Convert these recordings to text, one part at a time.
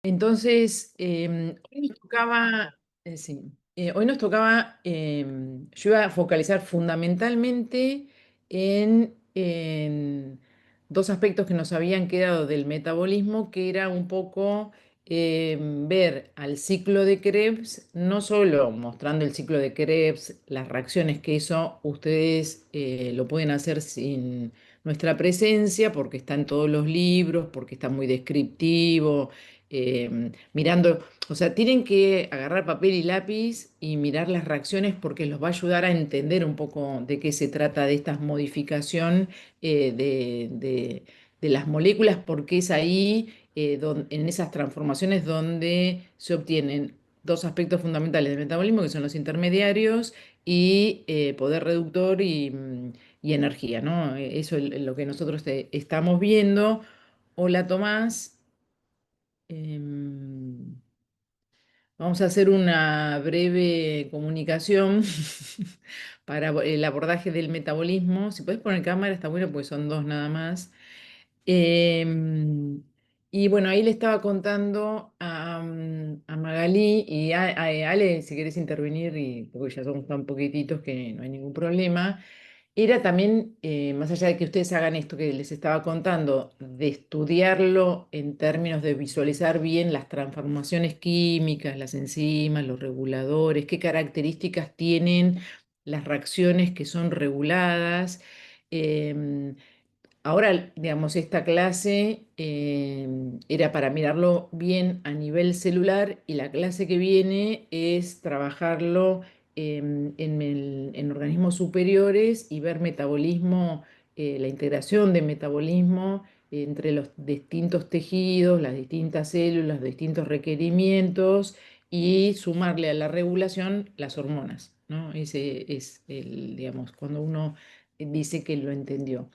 Entonces, hoy nos tocaba, sí, hoy nos tocaba, yo iba a focalizar fundamentalmente en dos aspectos que nos habían quedado del metabolismo, que era un poco ver al ciclo de Krebs, no solo mostrando el ciclo de Krebs, las reacciones que eso ustedes lo pueden hacer sin nuestra presencia, porque está en todos los libros, porque está muy descriptivo mirando, o sea, tienen que agarrar papel y lápiz y mirar las reacciones porque los va a ayudar a entender un poco de qué se trata de esta modificación de las moléculas, porque es ahí, en esas transformaciones donde se obtienen dos aspectos fundamentales del metabolismo, que son los intermediarios y poder reductor y energía, ¿no? Eso es lo que nosotros estamos viendo. Hola Tomás. Em, Vamos a hacer una breve comunicación para el abordaje del metabolismo. Si puedes poner cámara, está bueno, porque son dos nada más. Em, y bueno, ahí le estaba contando a Magalí y a Ale, si querés intervenir, porque ya somos tan poquititos que no hay ningún problema. Era también, más allá de que ustedes hagan esto que les estaba contando, de estudiarlo en términos de visualizar bien las transformaciones químicas, las enzimas, los reguladores, qué características tienen las reacciones que son reguladas. em, Ahora, digamos, esta clase era para mirarlo bien a nivel celular y la clase que viene es trabajarlo en organismos superiores y ver metabolismo, la integración de metabolismo entre los distintos tejidos, las distintas células, los distintos requerimientos y sumarle a la regulación las hormonas, ¿no? Ese es el, digamos, cuando uno dice que lo entendió.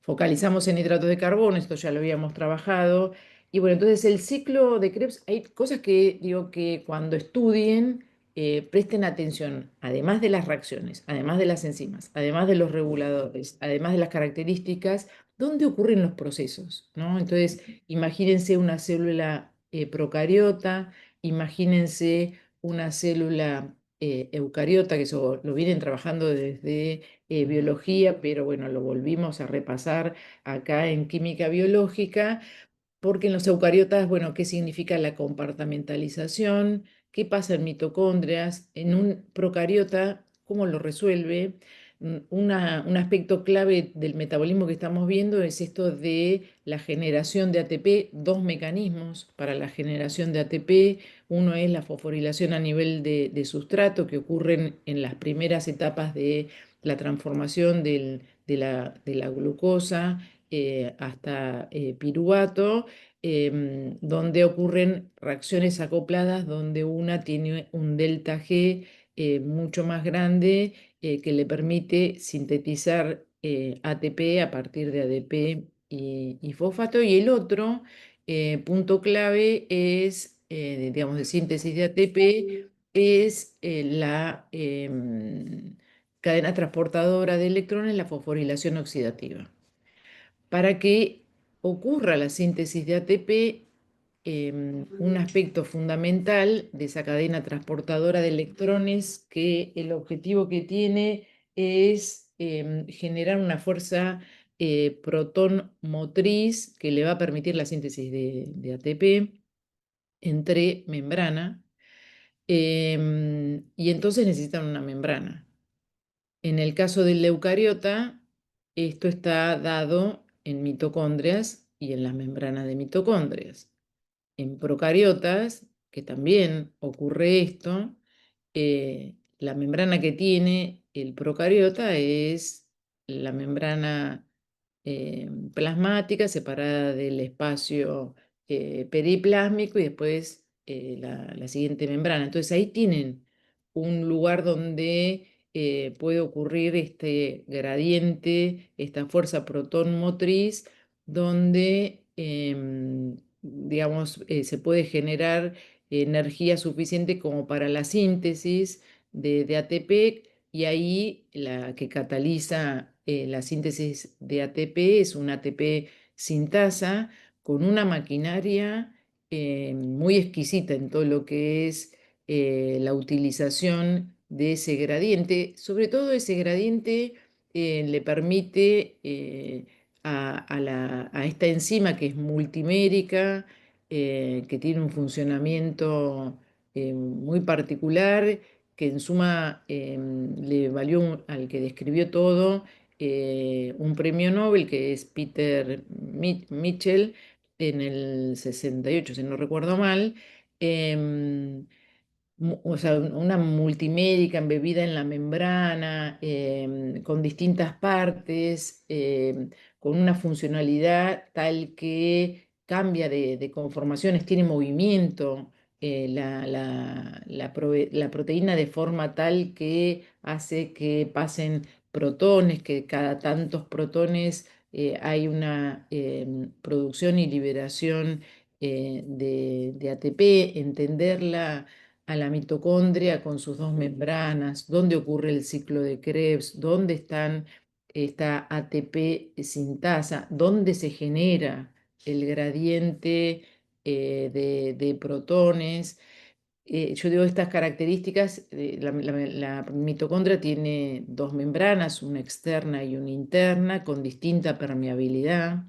Focalizamos en hidratos de carbono, esto ya lo habíamos trabajado. Y bueno, entonces el ciclo de Krebs, hay cosas que digo que cuando estudien, presten atención, además de las reacciones, además de las enzimas, además de los reguladores, además de las características, ¿dónde ocurren los procesos? ¿No? Entonces, imagínense una célula procariota, imagínense una célula eucariota, que eso lo vienen trabajando desde biología, pero bueno, lo volvimos a repasar acá en química biológica, porque en los eucariotas, bueno, ¿qué significa la compartimentalización? ¿Qué pasa en mitocondrias? En un procariota, ¿cómo lo resuelve? Un aspecto clave del metabolismo que estamos viendo es esto de la generación de ATP, dos mecanismos para la generación de ATP. Uno es la fosforilación a nivel de sustrato, que ocurren en las primeras etapas de la transformación de la glucosa hasta piruvato, donde ocurren reacciones acopladas, donde una tiene un delta G mucho más grande que le permite sintetizar ATP a partir de ADP y fosfato, y el otro punto clave es, digamos, de síntesis de ATP, es la cadena transportadora de electrones, la fosforilación oxidativa. Para que ocurra la síntesis de ATP, un aspecto fundamental de esa cadena transportadora de electrones, que el objetivo que tiene es generar una fuerza protón motriz que le va a permitir la síntesis de ATP entre membrana, y entonces necesitan una membrana. En el caso del eucariota, esto está dado en mitocondrias y en las membranas de mitocondrias. En procariotas, que también ocurre esto, la membrana que tiene el procariota es la membrana plasmática separada del espacio periplásmico y después la siguiente membrana. Entonces ahí tienen un lugar donde puede ocurrir este gradiente, esta fuerza protón motriz, donde digamos, se puede generar energía suficiente como para la síntesis de ATP, y ahí la que cataliza la síntesis de ATP es un ATP sintasa con una maquinaria muy exquisita en todo lo que es la utilización de ese gradiente. Sobre todo ese gradiente le permite a esta enzima que es multimérica, que tiene un funcionamiento muy particular, que en suma le valió al que describió todo un premio Nobel, que es Peter Mitchell, en el 68 si no recuerdo mal. em, o sea, una multimédica embebida en la membrana, con distintas partes, con una funcionalidad tal que cambia de conformaciones, tiene movimiento, la proteína de forma tal que hace que pasen protones, que cada tantos protones hay una producción y liberación de ATP, entenderla a la mitocondria con sus dos membranas, dónde ocurre el ciclo de Krebs, dónde están esta ATP sintasa, dónde se genera el gradiente de protones. Yo digo estas características, la mitocondria tiene dos membranas, una externa y una interna, con distinta permeabilidad.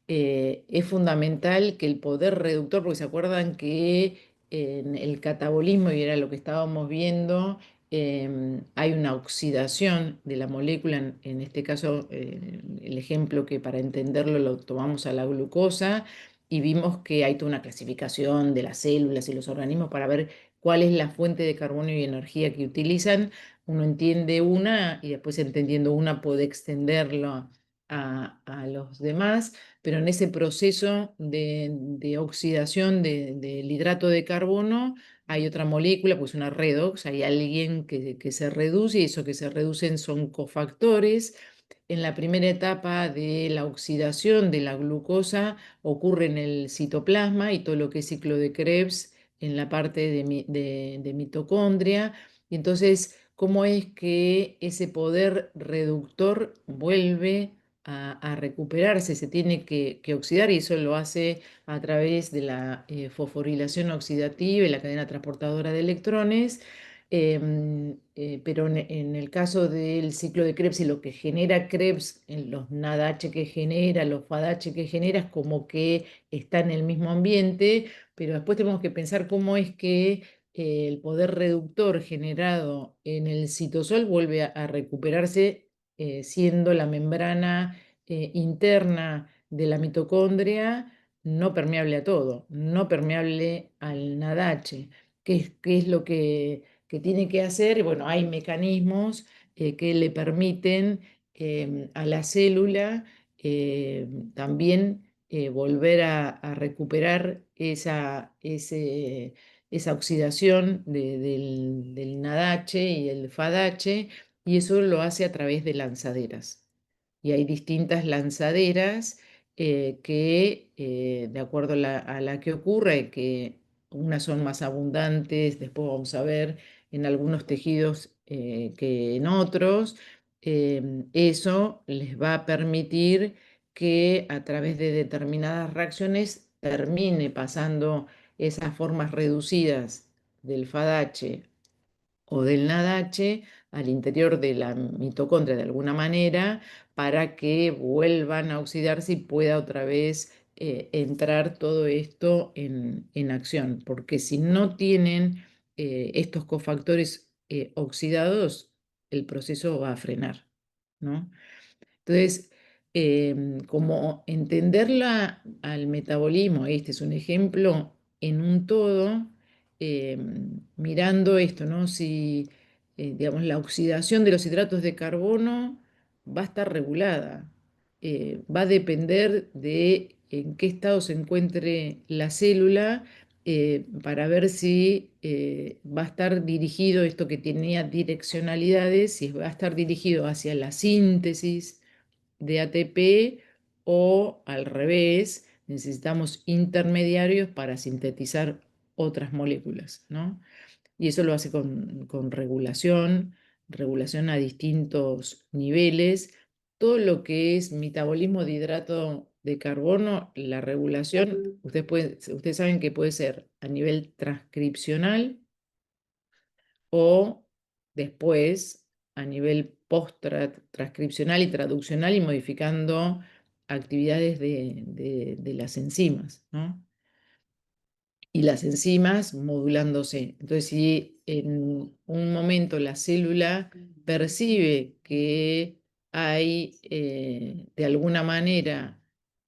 Es fundamental que el poder reductor, porque se acuerdan que en el catabolismo, y era lo que estábamos viendo, hay una oxidación de la molécula, en este caso el ejemplo que para entenderlo lo tomamos a la glucosa, y vimos que hay toda una clasificación de las células y los organismos para ver cuál es la fuente de carbono y energía que utilizan. Uno entiende una y después entendiendo una puede extenderlo a los demás, pero en ese proceso de oxidación del hidrato de carbono hay otra molécula, pues una redox, hay alguien que se reduce, y eso que se reducen son cofactores. En la primera etapa de la oxidación de la glucosa ocurre en el citoplasma y todo lo que es ciclo de Krebs en la parte de mitocondria. Y entonces, ¿cómo es que ese poder reductor vuelve a recuperarse? Se tiene que oxidar, y eso lo hace a través de la fosforilación oxidativa y la cadena transportadora de electrones. Pero en el caso del ciclo de Krebs y lo que genera Krebs, en los NADH que genera, los FADH que genera, es como que está en el mismo ambiente, pero después tenemos que pensar cómo es que el poder reductor generado en el citosol vuelve a recuperarse, siendo la membrana interna de la mitocondria no permeable a todo, no permeable al NADH. ¿Qué es lo que tiene que hacer? Y bueno, hay mecanismos que le permiten a la célula también volver a recuperar esa oxidación del NADH y el FADH, y eso lo hace a través de lanzaderas. Y hay distintas lanzaderas que, de acuerdo a la que ocurre, que unas son más abundantes, después vamos a ver en algunos tejidos que en otros, eso les va a permitir que a través de determinadas reacciones termine pasando esas formas reducidas del FADH o del NADH al interior de la mitocondria de alguna manera, para que vuelvan a oxidarse y pueda otra vez entrar todo esto en acción. Porque si no tienen estos cofactores oxidados, el proceso va a frenar, ¿no? Entonces, como entenderla al metabolismo, este es un ejemplo, en un todo, mirando esto, ¿no? Si, digamos, la oxidación de los hidratos de carbono va a estar regulada, va a depender de en qué estado se encuentre la célula, para ver si va a estar dirigido, esto que tenía direccionalidades, si va a estar dirigido hacia la síntesis de ATP o al revés, necesitamos intermediarios para sintetizar otras moléculas, ¿no? Y eso lo hace con regulación a distintos niveles. Todo lo que es metabolismo de hidrato de carbono, la regulación, ustedes saben que puede ser a nivel transcripcional o después a nivel post-transcripcional y traduccional y modificando actividades de las enzimas, ¿no? Y las enzimas modulándose. Entonces, si en un momento la célula percibe que hay de alguna manera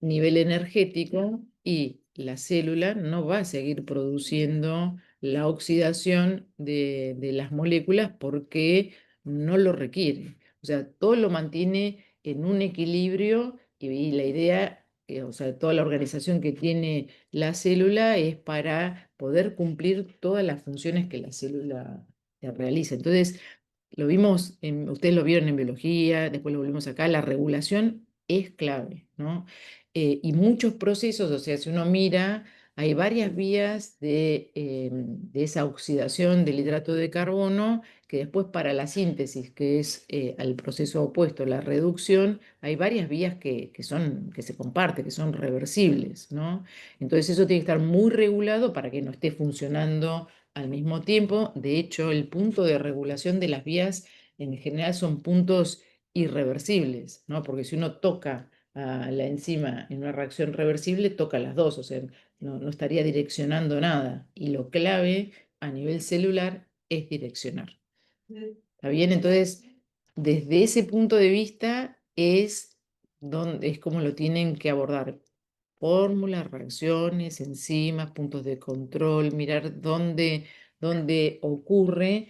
nivel energético y la célula no va a seguir produciendo la oxidación de las moléculas porque no lo requiere. O sea, todo lo mantiene en un equilibrio y la idea, o sea, toda la organización que tiene la célula es para poder cumplir todas las funciones que la célula realiza. Entonces, ustedes lo vieron en biología, después lo volvimos acá, la regulación es clave, ¿no? Y muchos procesos, o sea, si uno mira, hay varias vías de esa oxidación del hidrato de carbono que después para la síntesis, que es al proceso opuesto, la reducción, hay varias vías que se comparten, que son reversibles, ¿no? Entonces eso tiene que estar muy regulado para que no esté funcionando al mismo tiempo. De hecho, el punto de regulación de las vías en general son puntos irreversibles, ¿no? Porque si uno toca a la enzima en una reacción reversible, toca las dos, o sea, no estaría direccionando nada. Y lo clave a nivel celular es direccionar. ¿Está bien? Entonces, desde ese punto de vista es como lo tienen que abordar. Fórmulas, reacciones, enzimas, puntos de control, mirar dónde ocurre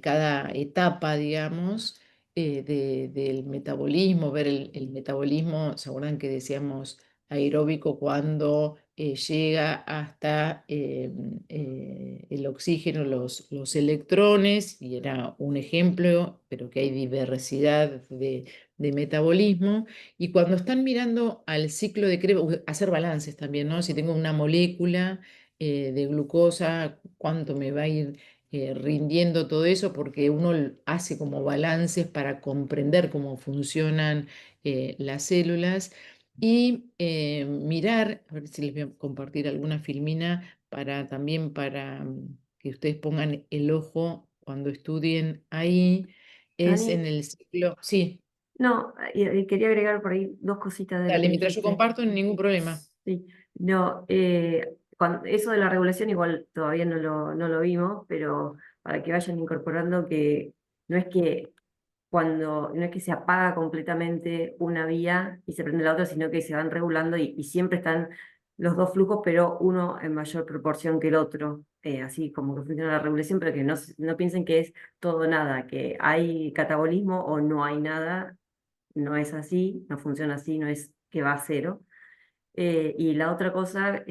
cada etapa, digamos, del metabolismo, ver el metabolismo, ¿se acuerdan que decíamos aeróbico cuando llega hasta el oxígeno, los electrones, y era un ejemplo, pero que hay diversidad de metabolismo, y cuando están mirando al ciclo de Krebs, hacer balances también, ¿no? Si tengo una molécula de glucosa, cuánto me va a ir rindiendo todo eso, porque uno hace como balances para comprender cómo funcionan las células y mirar, a ver si les voy a compartir alguna filmina para también para que ustedes pongan el ojo cuando estudien ahí, es en Dani, el ciclo, sí, no, quería agregar por ahí dos cositas de lo que dale, mientras yo dijiste. comparto, ningún problema. Sí, no, eso de la regulación igual todavía no lo vimos, pero para que vayan incorporando que no es que no es que se apaga completamente una vía y se prende la otra, sino que se van regulando y siempre están los dos flujos, pero uno en mayor proporción que el otro, así como que funciona la regulación, pero que no piensen que es todo o nada, que hay catabolismo o no hay nada, no es así, no funciona así, no es que va a cero. Y la otra cosa,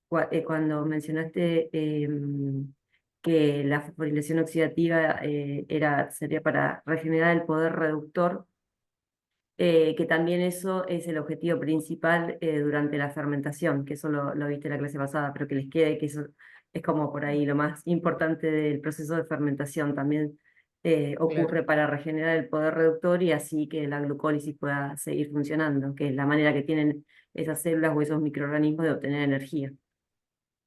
cuando mencionaste que la fosforilación oxidativa sería para regenerar el poder reductor, que también eso es el objetivo principal durante la fermentación, que eso lo viste en la clase pasada, pero que les quede que eso es como por ahí lo más importante del proceso de fermentación. También Claro. ocurre para regenerar el poder reductor y así que la glucólisis pueda seguir funcionando, que es la manera que tienen esas células o esos microorganismos de obtener energía.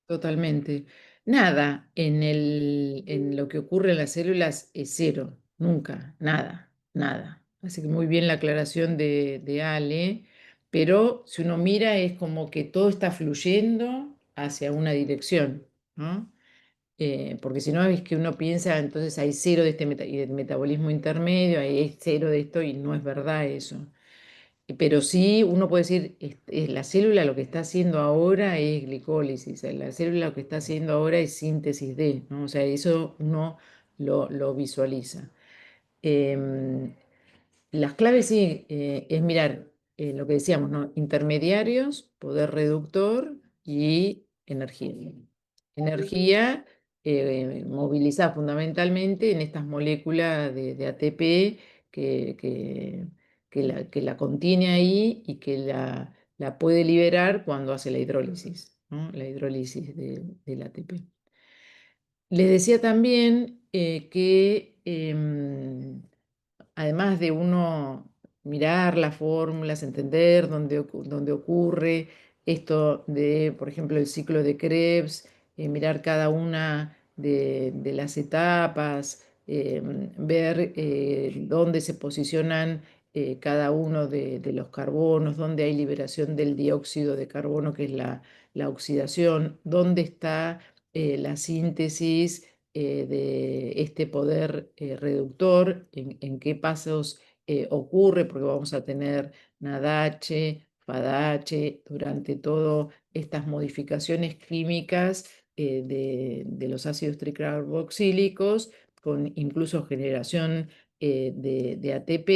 Totalmente. Nada en lo que ocurre en las células es cero, nunca, nada, nada. Así que muy bien la aclaración de Ale, pero si uno mira es como que todo está fluyendo hacia una dirección, ¿no? Porque si no es que uno piensa, entonces hay cero de este y del metabolismo intermedio, hay cero de esto y no es verdad eso. Pero sí, uno puede decir, la célula lo que está haciendo ahora es glicólisis, la célula lo que está haciendo ahora es síntesis de, ¿no? O sea, eso uno lo visualiza. Em, las claves sí, es mirar lo que decíamos, ¿no? Intermediarios, poder reductor y energía. Energía movilizada fundamentalmente en estas moléculas de ATP que, que, que la contiene ahí y que la puede liberar cuando hace la hidrólisis, ¿no? La hidrólisis del ATP. Les decía también que además de uno mirar las fórmulas, entender dónde ocurre esto de, por ejemplo, el ciclo de Krebs, mirar cada una de las etapas, ver dónde se posicionan cada uno de los carbonos, dónde hay liberación del dióxido de carbono, que es la oxidación, dónde está la síntesis de este poder reductor, en qué pasos ocurre, porque vamos a tener NADH, FADH, durante todas estas modificaciones químicas de los ácidos tricarboxílicos, con incluso generación de ATP.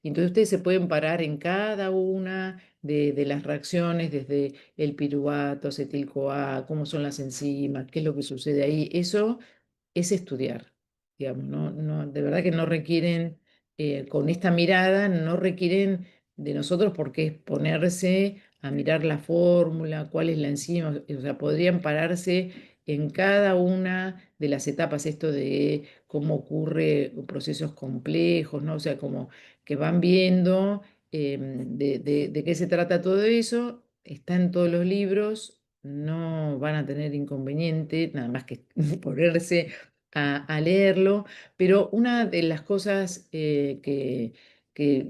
Y entonces ustedes se pueden parar en cada una de las reacciones, desde el piruvato, acetil-CoA, cómo son las enzimas, qué es lo que sucede ahí. Eso es estudiar, digamos, de verdad que no requieren, con esta mirada, no requieren de nosotros porque es ponerse a mirar la fórmula, cuál es la enzima, o sea, podrían pararse en cada una de las etapas, esto de cómo ocurre procesos complejos, ¿no? O sea, como que van viendo de qué se trata todo eso, está en todos los libros, no van a tener inconveniente, nada más que ponerse a leerlo, pero una de las cosas que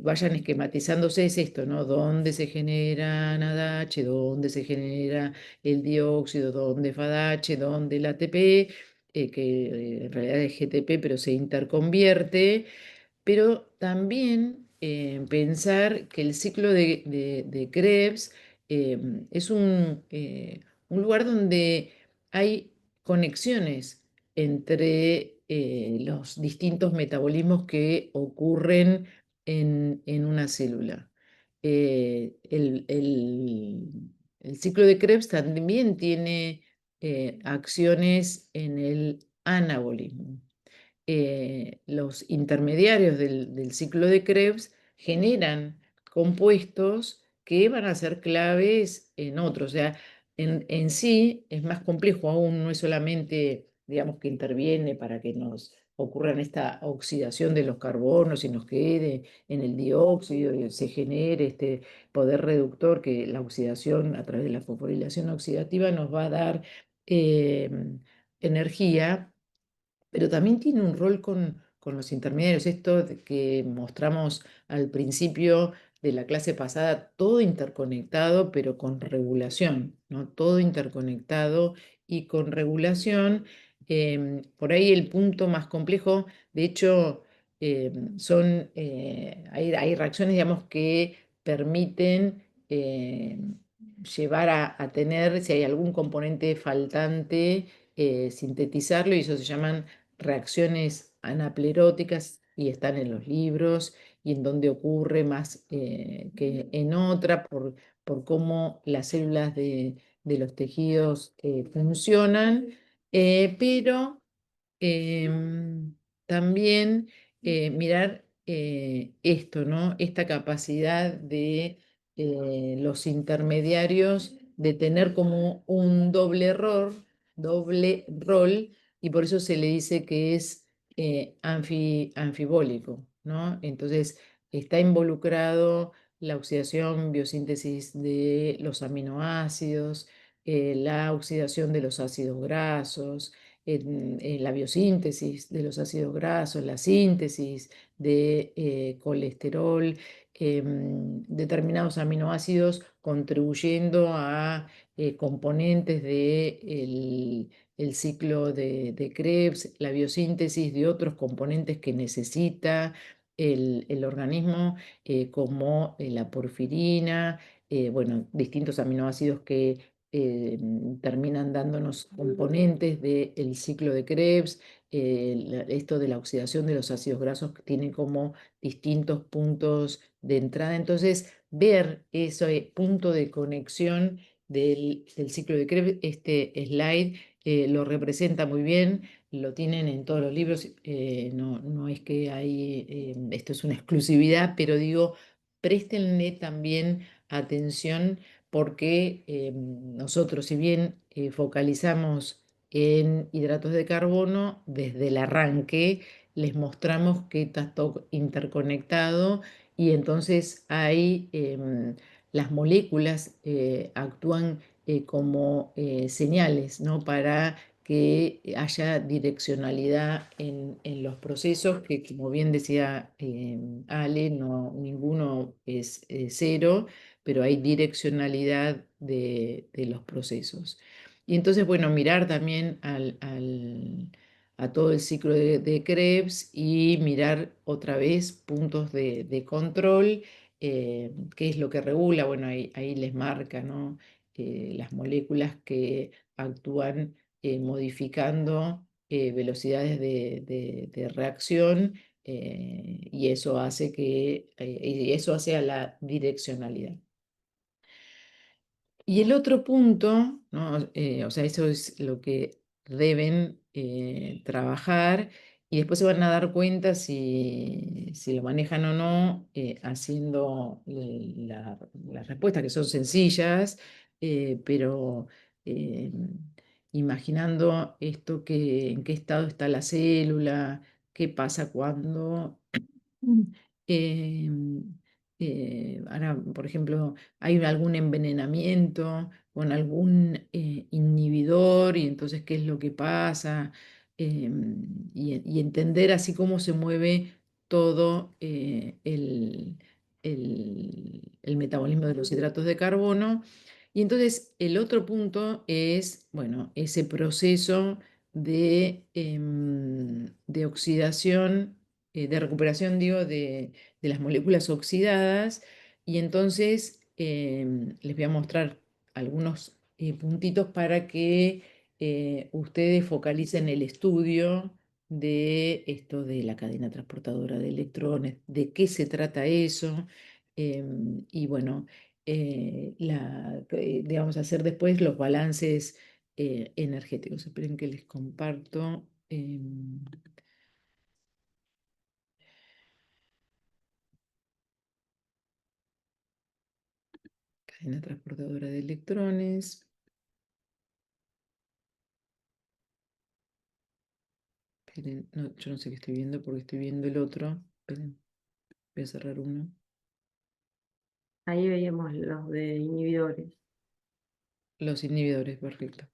vayan esquematizándose es esto, ¿no? ¿Dónde se genera NADH? ¿Dónde se genera el dióxido? ¿Dónde FADH? ¿Dónde el ATP? Que en realidad es GTP, pero se interconvierte, pero también pensar que el ciclo de Krebs es un lugar donde hay conexiones entre los distintos metabolismos que ocurren en una célula. El ciclo de Krebs también tiene acciones en el anabolismo. Los intermediarios del ciclo de Krebs generan compuestos que van a ser claves en otros. O sea, en sí es más complejo aún, no es solamente, digamos, que interviene para que nos ocurran esta oxidación de los carbonos y nos quede en el dióxido y se genere este poder reductor que la oxidación a través de la fosforilación oxidativa nos va a dar eh, energía, pero también tiene un rol con los intermediarios. Esto que mostramos al principio de la clase pasada, todo interconectado, pero con regulación, ¿no? Todo interconectado y con regulación. Por ahí el punto más complejo, de hecho, hay reacciones, digamos, que permiten llevar a tener, si hay algún componente faltante, sintetizarlo, y eso se llaman reacciones anapleróticas y están en los libros y en donde ocurre más que en otra por cómo las células de los tejidos funcionan, pero también mirar esto, ¿no? Esta capacidad de los intermediarios de tener como un doble error, doble rol, y por eso se le dice que es anfibólico, ¿no? Entonces está involucrado la oxidación, biosíntesis de los aminoácidos, la oxidación de los ácidos grasos, en la biosíntesis de los ácidos grasos, la síntesis de colesterol, determinados aminoácidos contribuyendo a componentes del el ciclo de Krebs, la biosíntesis de otros componentes que necesita el organismo, como la porfirina, bueno, distintos aminoácidos que terminan dándonos componentes del ciclo de Krebs. Esto de la oxidación de los ácidos grasos que tiene como distintos puntos de entrada. Entonces, ver ese punto de conexión del ciclo de Krebs, este slide lo representa muy bien, lo tienen en todos los libros, no es que hay, esto es una exclusividad, pero digo, préstenle también atención porque nosotros, si bien focalizamos en hidratos de carbono, desde el arranque les mostramos que está todo interconectado y entonces hay las moléculas actúan como señales, ¿no? Para que haya direccionalidad en los procesos, que como bien decía Ale, no, ninguno es cero, pero hay direccionalidad de los procesos. Y entonces, bueno, mirar también a todo el ciclo de Krebs y mirar otra vez puntos de control, qué es lo que regula. Bueno, ahí les marca, ¿no? Las moléculas que actúan modificando velocidades de reacción, y eso hace y eso hace a la direccionalidad. Y el otro punto, ¿no? O sea, eso es lo que deben trabajar, y después se van a dar cuenta si lo manejan o no, haciendo las respuestas que son sencillas, pero eh, imaginando esto, en qué estado está la célula, qué pasa cuando... eh, ahora, por ejemplo, hay algún envenenamiento con algún inhibidor, y entonces qué es lo que pasa. Y entender así cómo se mueve todo el metabolismo de los hidratos de carbono. Y entonces el otro punto es, bueno, ese proceso de oxidación, de recuperación, digo, de las moléculas oxidadas. Y entonces les voy a mostrar algunos puntitos para que ustedes focalicen el estudio de esto de la cadena transportadora de electrones, de qué se trata eso. Y bueno, digamos, hacer después los balances energéticos. Esperen que les comparto. Cadena transportadora de electrones. Esperen, no, yo no sé qué estoy viendo porque estoy viendo el otro. Esperen, voy a cerrar uno. Ahí veíamos los de inhibidores. Los inhibidores, perfecto.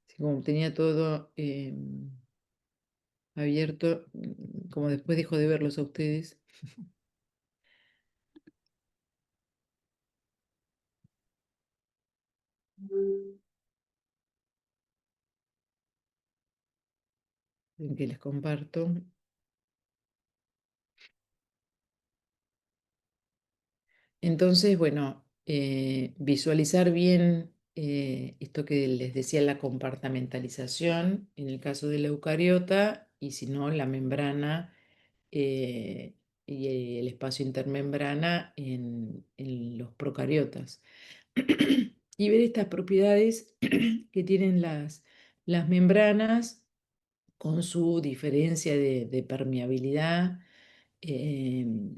Así como tenía todo abierto, como después dejo de verlos a ustedes. En que les comparto. Entonces, bueno, visualizar bien esto que les decía, la compartamentalización en el caso de la eucariota, y si no, la membrana eh, y el espacio intermembrana en los procariotas. Y ver estas propiedades que tienen las membranas con su diferencia de permeabilidad. em,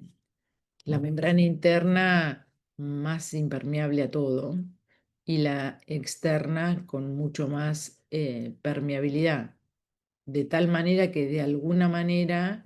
la membrana interna más impermeable a todo, y la externa con mucho más permeabilidad, de tal manera que de alguna manera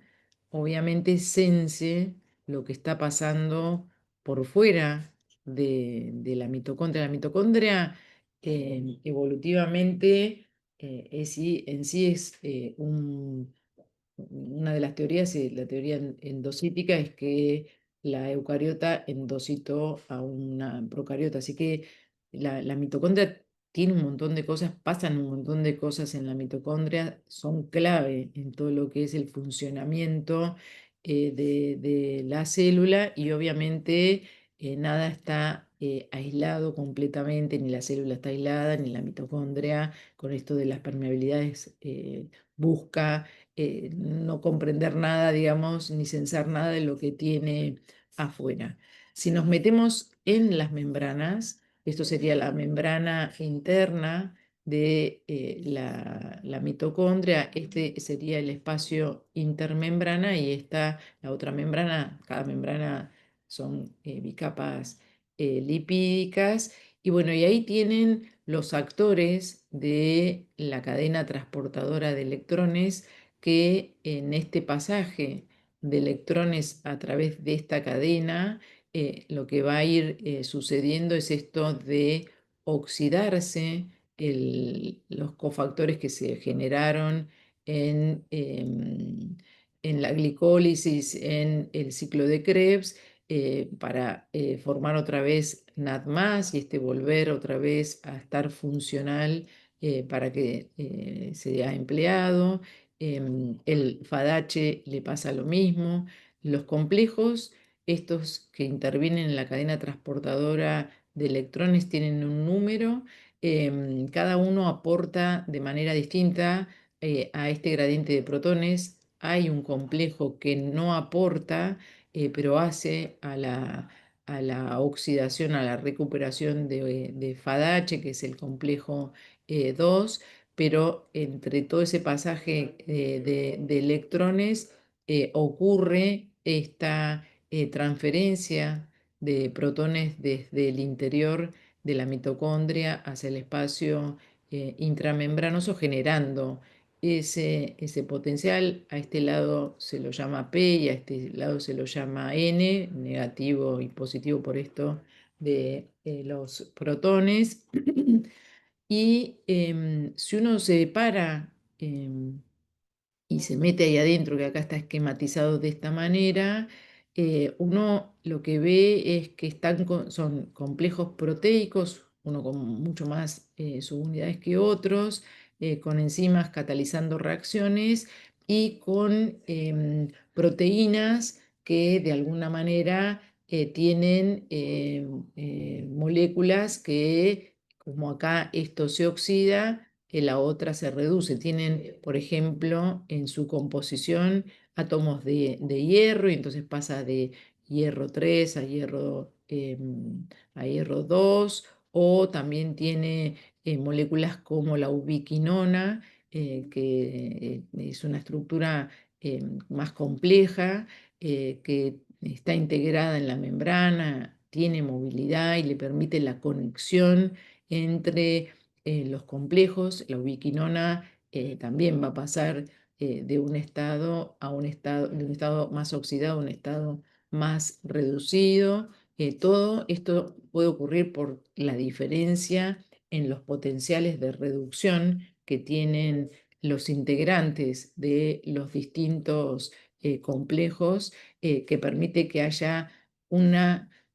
obviamente sense lo que está pasando por fuera de la mitocondria. La mitocondria evolutivamente en sí es una de las teorías, la teoría endocítica, es que la eucariota endocitó a una procariota. Así que la mitocondria tiene un montón de cosas, pasan un montón de cosas en la mitocondria, son clave en todo lo que es el funcionamiento de la célula. Y obviamente nada está aislado completamente, ni la célula está aislada, ni la mitocondria. Con esto de las permeabilidades busca no comprender nada, digamos, ni sensar nada de lo que tiene afuera. Si nos metemos en las membranas, esto sería la membrana interna de la mitocondria, este sería el espacio intermembrana, y esta, la otra membrana. Cada membrana son bicapas lipídicas. Y bueno, y ahí tienen los actores de la cadena transportadora de electrones, que en este pasaje de electrones a través de esta cadena, lo que va a ir sucediendo es esto de oxidarse los cofactores que se generaron en la glicólisis, en el ciclo de Krebs, para formar otra vez NAD+, y volver otra vez a estar funcional para que sea empleado. El FADH le pasa lo mismo. Los complejos, estos que intervienen en la cadena transportadora de electrones, tienen un número. Cada uno aporta de manera distinta a este gradiente de protones. Hay un complejo que no aporta, pero hace a la oxidación, a la recuperación de FADH, que es el complejo 2, pero entre todo ese pasaje de electrones ocurre esta transferencia de protones desde el interior de la mitocondria hacia el espacio intramembranoso, generando ese potencial. A este lado se lo llama P y a este lado se lo llama N, negativo y positivo por esto de los protones. Y si uno se para y se mete ahí adentro, que acá está esquematizado de esta manera, uno lo que ve es que son complejos proteicos, uno con mucho más subunidades que otros, con enzimas catalizando reacciones y con proteínas que de alguna manera tienen moléculas que, como acá esto se oxida, la otra se reduce. Tienen, por ejemplo, en su composición átomos de hierro, y entonces pasa de hierro 3 a hierro 2, o también tiene moléculas como la ubiquinona, que es una estructura más compleja, que está integrada en la membrana, tiene movilidad y le permite la conexión entre los complejos. La ubiquinona también va a pasar de un estado de un estado más oxidado a un estado más reducido. Todo esto puede ocurrir por la diferencia en los potenciales de reducción que tienen los integrantes de los distintos complejos, que permite que haya un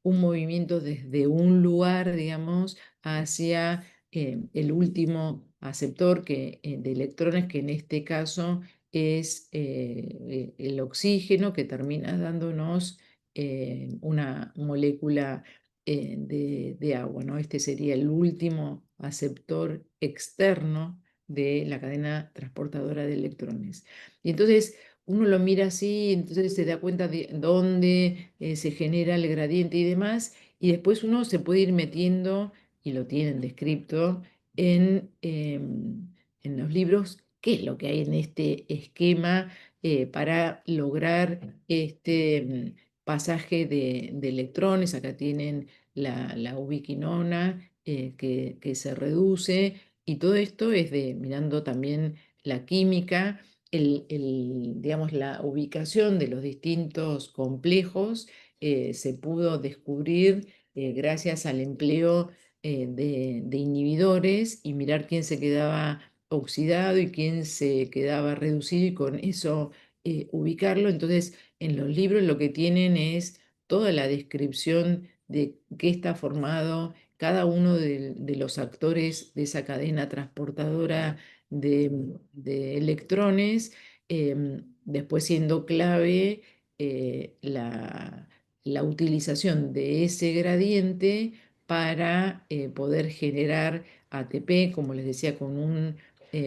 movimiento desde un lugar, digamos, hacia el último aceptor de electrones, que en este caso es el oxígeno, que termina dándonos una molécula de agua, ¿no? Este sería el último aceptor externo de la cadena transportadora de electrones. Y entonces uno lo mira así, entonces se da cuenta de dónde se genera el gradiente y demás, y después uno se puede ir metiendo, y lo tienen descrito en los libros, qué es lo que hay en este esquema para lograr este pasaje de electrones. Acá tienen la ubiquinona que se reduce, y todo esto es mirando también la química, digamos, la ubicación de los distintos complejos. Se pudo descubrir gracias al empleo de inhibidores, y mirar quién se quedaba oxidado y quién se quedaba reducido, y con eso ubicarlo. Entonces, en los libros lo que tienen es toda la descripción de qué está formado cada uno de los actores de esa cadena transportadora de electrones, después siendo clave la utilización de ese gradiente para poder generar ATP, como les decía, con un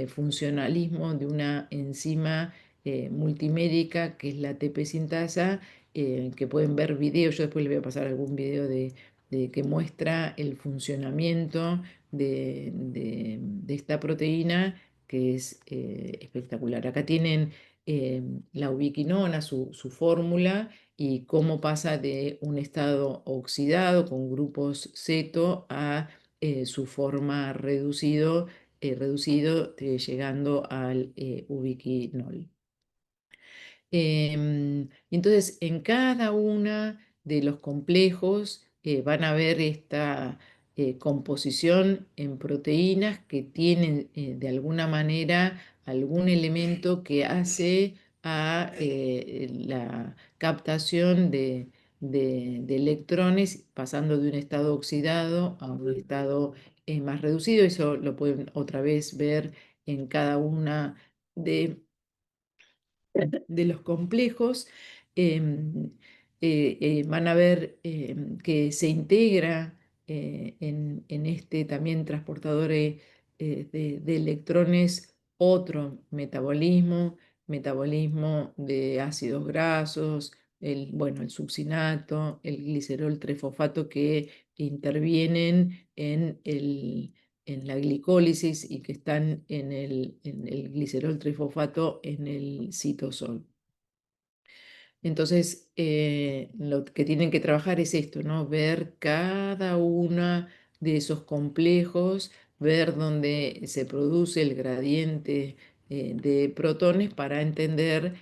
funcionalismo de una enzima multimédica, que es la ATP sintasa, que pueden ver videos. Yo después les voy a pasar algún video de que muestra el funcionamiento de esta proteína, que es espectacular. Acá tienen la ubiquinona, su fórmula, y cómo pasa de un estado oxidado con grupos ceto a su forma reducido, llegando al ubiquinol. Y entonces, en cada una de los complejos van a ver esta composición en proteínas que tienen de alguna manera algún elemento que hace a la captación de electrones pasando de un estado oxidado a un estado más reducido. Eso lo pueden otra vez ver en cada una de los complejos. em, Van a ver que se integra en este también transportador de electrones otro metabolismo de ácidos grasos, bueno, el succinato, el glicerol trifosfato que intervienen en la glicólisis y que están en el glicerol trifosfato en el citosol. Entonces, lo que tienen que trabajar es esto, ¿no? Ver cada una de esos complejos, ver dónde se produce el gradiente de protones para entender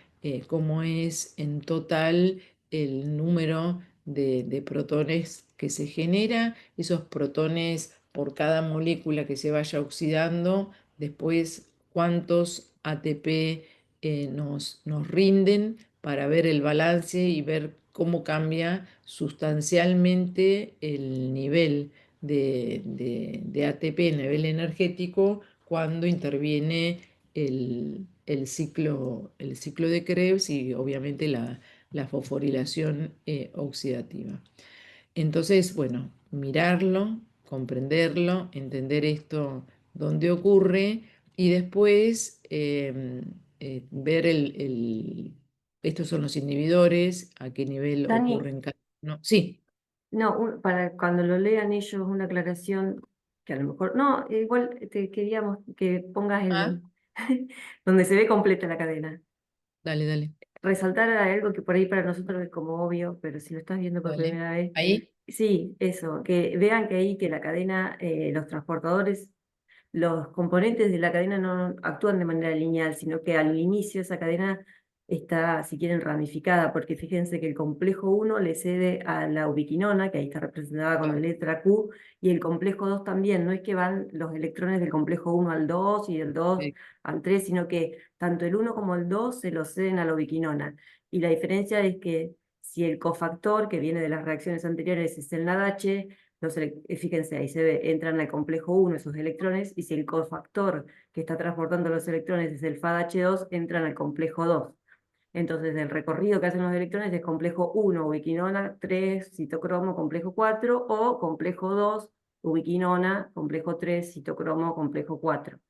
cómo es en total el número de protones que se genera, esos protones por cada molécula que se vaya oxidando, después cuántos ATP nos rinden para ver el balance y ver cómo cambia sustancialmente el nivel de ATP, el nivel energético, cuando interviene el ciclo de Krebs y obviamente la fosforilación oxidativa. Entonces, bueno, mirarlo, comprenderlo, entender esto dónde ocurre y después ver estos son los inhibidores, a qué nivel Dani, ocurren cada uno. Sí, no, para cuando lo lean ellos, una aclaración que a lo mejor, no, igual te queríamos que pongas ah, el, donde se ve completa la cadena. dale, dale, Resaltar algo que por ahí para nosotros es como obvio, pero si lo estás viendo por dale. primera vez, Ahí, sí, eso, que vean que ahí que la cadena, los transportadores, los componentes de la cadena no actúan de manera lineal, sino que al inicio esa cadena está, si quieren, ramificada, porque fíjense que el complejo uno le cede a la ubiquinona, que ahí está representada con la claro, letra Q, y el complejo 2 también, no es que van los electrones del complejo uno al 2 y del 2 sí, al 3, sino que tanto el uno como el 2 se lo ceden a la ubiquinona. Y la diferencia es que si el cofactor que viene de las reacciones anteriores es el NADH, fíjense, ahí se ve, entran al complejo uno esos electrones, y si el cofactor que está transportando los electrones es el FADH2, entran al complejo 2. Entonces, el recorrido que hacen los electrones es complejo uno ubiquinona, 3 citocromo, complejo 4 o complejo 2 ubiquinona, complejo 3 citocromo, complejo 4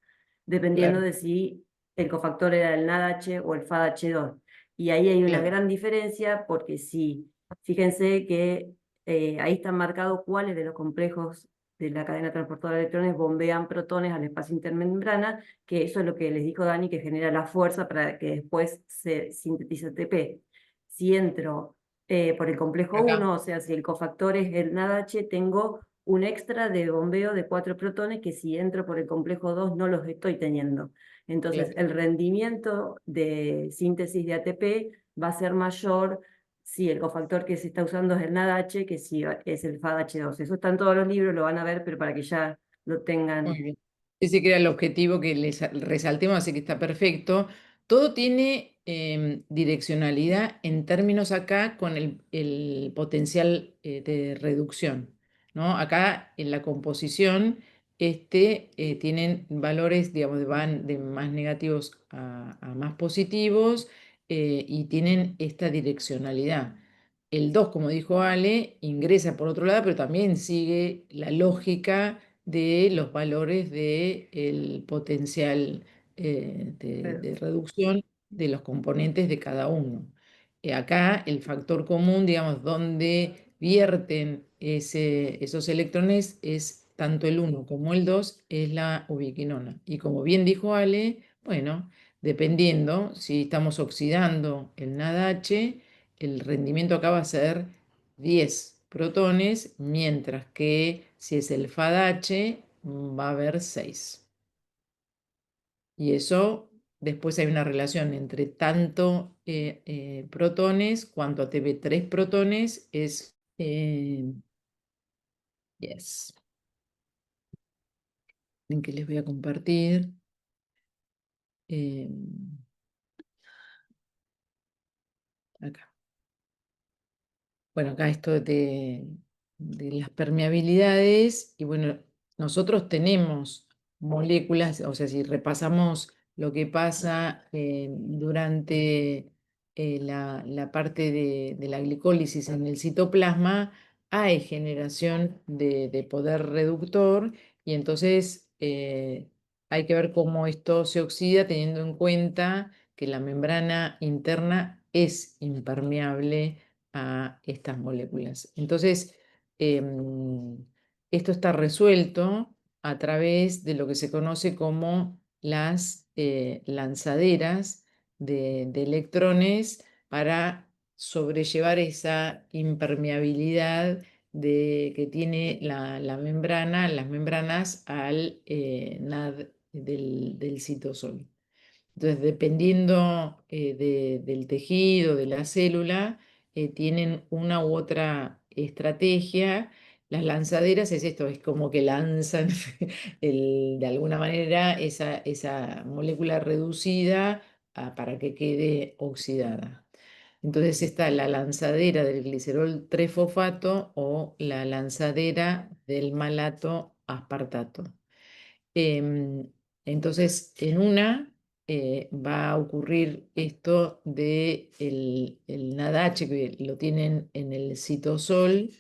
dependiendo claro, de si el cofactor era el NADH o el FADH2. Y ahí hay una claro, gran diferencia porque si, fíjense que ahí están marcados cuáles de los complejos de la cadena transportadora de electrones bombean protones al espacio intermembrana, que eso es lo que les dijo Dani, que genera la fuerza para que después se sintetice ATP. Si entro por el complejo acá, uno, o sea, si el cofactor es el NADH, tengo un extra de bombeo de 4 protones que si entro por el complejo 2 no los estoy teniendo. Entonces, claro. el rendimiento de síntesis de ATP va a ser mayor si el cofactor que se está usando es el NADH que si es el FADH2. Eso está en todos los libros, lo van a ver, pero para que ya lo Muy tengan. bien. Ese que era el objetivo que les resaltemos, así que está perfecto. Todo tiene direccionalidad en términos acá con el potencial de reducción, ¿no? Acá en la composición tienen valores, digamos, van de más negativos a más positivos y tienen esta direccionalidad. El 2 como dijo Ale, ingresa por otro lado, pero también sigue la lógica de los valores del potencial de reducción de los componentes de cada uno. Acá el factor común, digamos, donde vierten esos electrones es tanto el uno como el 2 es la ubiquinona. Y como bien dijo Ale, bueno, dependiendo si estamos oxidando el NADH, el rendimiento acá va a ser 10 protones, mientras que si es el FADH va a haber 6. Y eso después hay una relación entre tanto protones cuanto ATP 3 protones es, yes, en que les voy a compartir. eh, Acá. Bueno, acá esto de las permeabilidades, y bueno, nosotros tenemos moléculas, o sea, si repasamos lo que pasa durante la parte de la glicólisis en el citoplasma, hay generación de poder reductor, y entonces hay que ver cómo esto se oxida teniendo en cuenta que la membrana interna es impermeable a estas moléculas. Entonces, esto está resuelto a través de lo que se conoce como las lanzaderas de electrones para sobrellevar esa impermeabilidad que tiene la membrana, las membranas al NAD del citosol. Entonces, dependiendo del tejido, de la célula, tienen una u otra estrategia. Las lanzaderas es esto, es como que lanzan de alguna manera esa molécula reducida para que quede oxidada. Entonces está la lanzadera del glicerol trefosfato o la lanzadera del malato aspartato. Em, entonces, en una va a ocurrir esto de el NADH, que lo tienen en el citosol,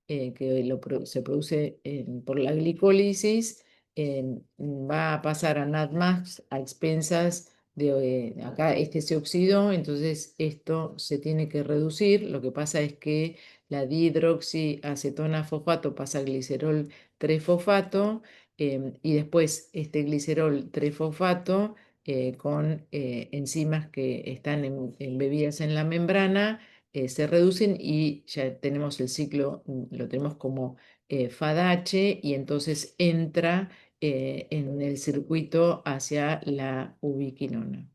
que se produce por la glicólisis, va a pasar a NADMAX a expensas de, acá este se oxidó, entonces esto se tiene que reducir. Lo que pasa es que la dihidroxiacetona fosfato pasa a glicerol 3-fosfato, y después este glicerol trefosfato con enzimas que están embebidas en la membrana se reducen y ya tenemos el ciclo, lo tenemos como FADH, y entonces entra en el circuito hacia la ubiquinona.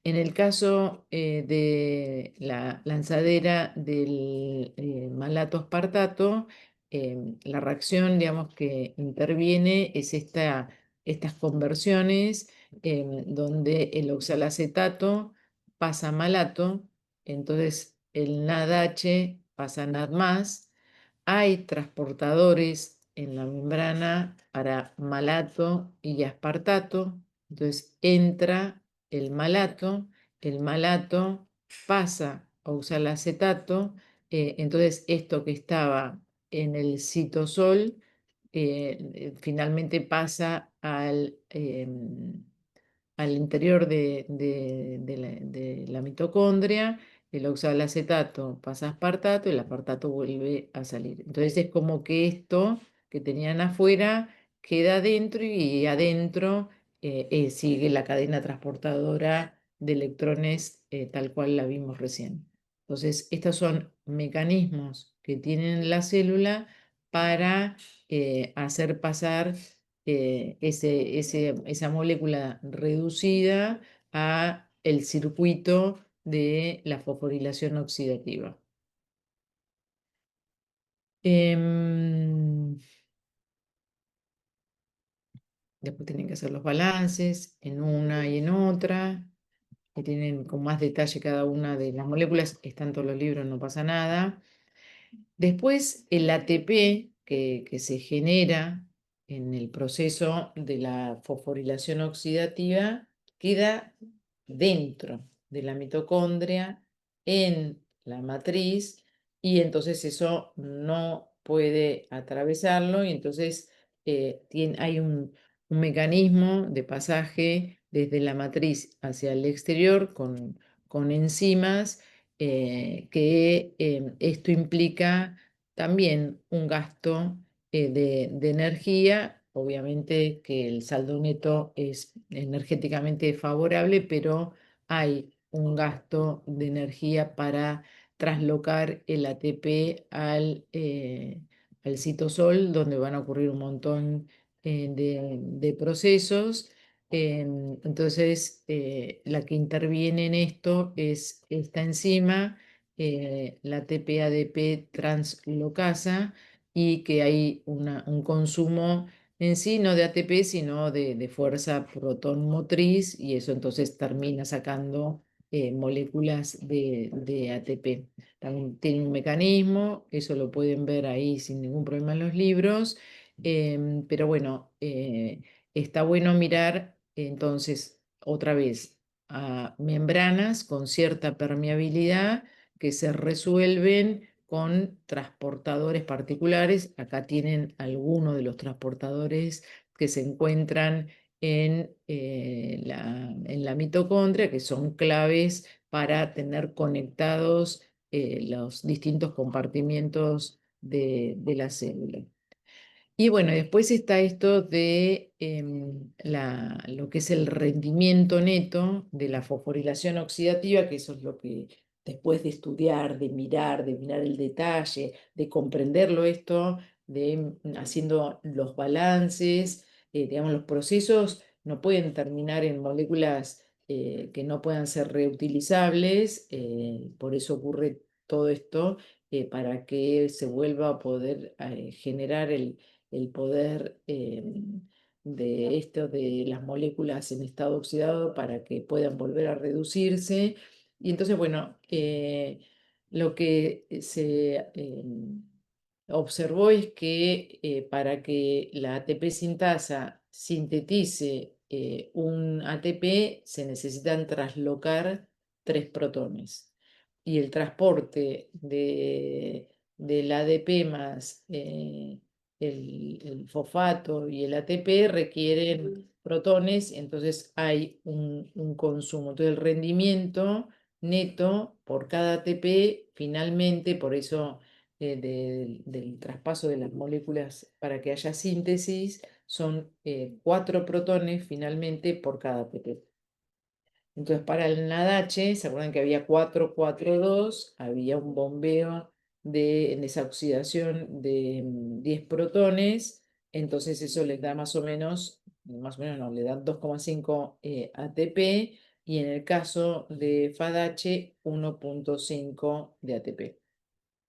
En el caso de la lanzadera del malato aspartato, la reacción, digamos, que interviene es estas conversiones donde el oxalacetato pasa a malato, entonces el NADH pasa a NAD+. Hay transportadores en la membrana para malato y aspartato, entonces entra el malato pasa a oxalacetato, entonces esto que estaba en el citosol finalmente pasa al interior de la mitocondria. El oxalacetato pasa a aspartato y el aspartato vuelve a salir. Entonces es como que esto que tenían afuera queda adentro, y adentro sigue la cadena transportadora de electrones tal cual la vimos recién. Entonces, estos son mecanismos que tienen la célula para hacer pasar esa molécula reducida a el circuito de la fosforilación oxidativa. Em, Después tienen que hacer los balances en una y en otra, que tienen con más detalle cada una de las moléculas. Están todos los libros, no pasa nada. Después, el ATP que se genera en el proceso de la fosforilación oxidativa queda dentro de la mitocondria, en la matriz, y entonces eso no puede atravesarlo, y entonces hay un mecanismo de pasaje desde la matriz hacia el exterior con enzimas que esto implica también un gasto de energía. Obviamente que el saldo neto es energéticamente favorable, pero hay un gasto de energía para traslocar el ATP al citosol, donde van a ocurrir un montón de procesos. Entonces, la que interviene en esto es esta enzima, la TPADP translocasa, y que hay un consumo en sí, no de ATP, sino de fuerza protón motriz, y eso entonces termina sacando moléculas de ATP. También tiene un mecanismo, eso lo pueden ver ahí sin ningún problema en los libros, pero bueno, está bueno mirar entonces otra vez a membranas con cierta permeabilidad que se resuelven con transportadores particulares. Acá tienen algunos de los transportadores que se encuentran en la mitocondria, que son claves para tener conectados los distintos compartimientos de la célula. Y bueno, después está esto de lo que es el rendimiento neto de la fosforilación oxidativa, que eso es lo que después de estudiar, de mirar el detalle, de comprenderlo esto, haciendo los balances, digamos, los procesos no pueden terminar en moléculas que no puedan ser reutilizables, por eso ocurre todo esto, para que se vuelva a poder generar el poder de esto de las moléculas en estado oxidado para que puedan volver a reducirse. Y entonces, bueno, lo que se observó es que para que la ATP sintasa sintetice un ATP se necesitan traslocar 3 protones. Y el transporte del ADP más el fosfato y el ATP requieren protones, entonces hay un consumo. Entonces el rendimiento neto por cada ATP, finalmente, por eso del traspaso de las moléculas para que haya síntesis, son 4 protones finalmente por cada ATP. Entonces, para el NADH, ¿se acuerdan que había 4, 4, 2? Había un bombeo en esa oxidación de 10 protones, entonces eso les da más o menos no, le da 2,5 ATP, y en el caso de FADH, 1,5 de ATP,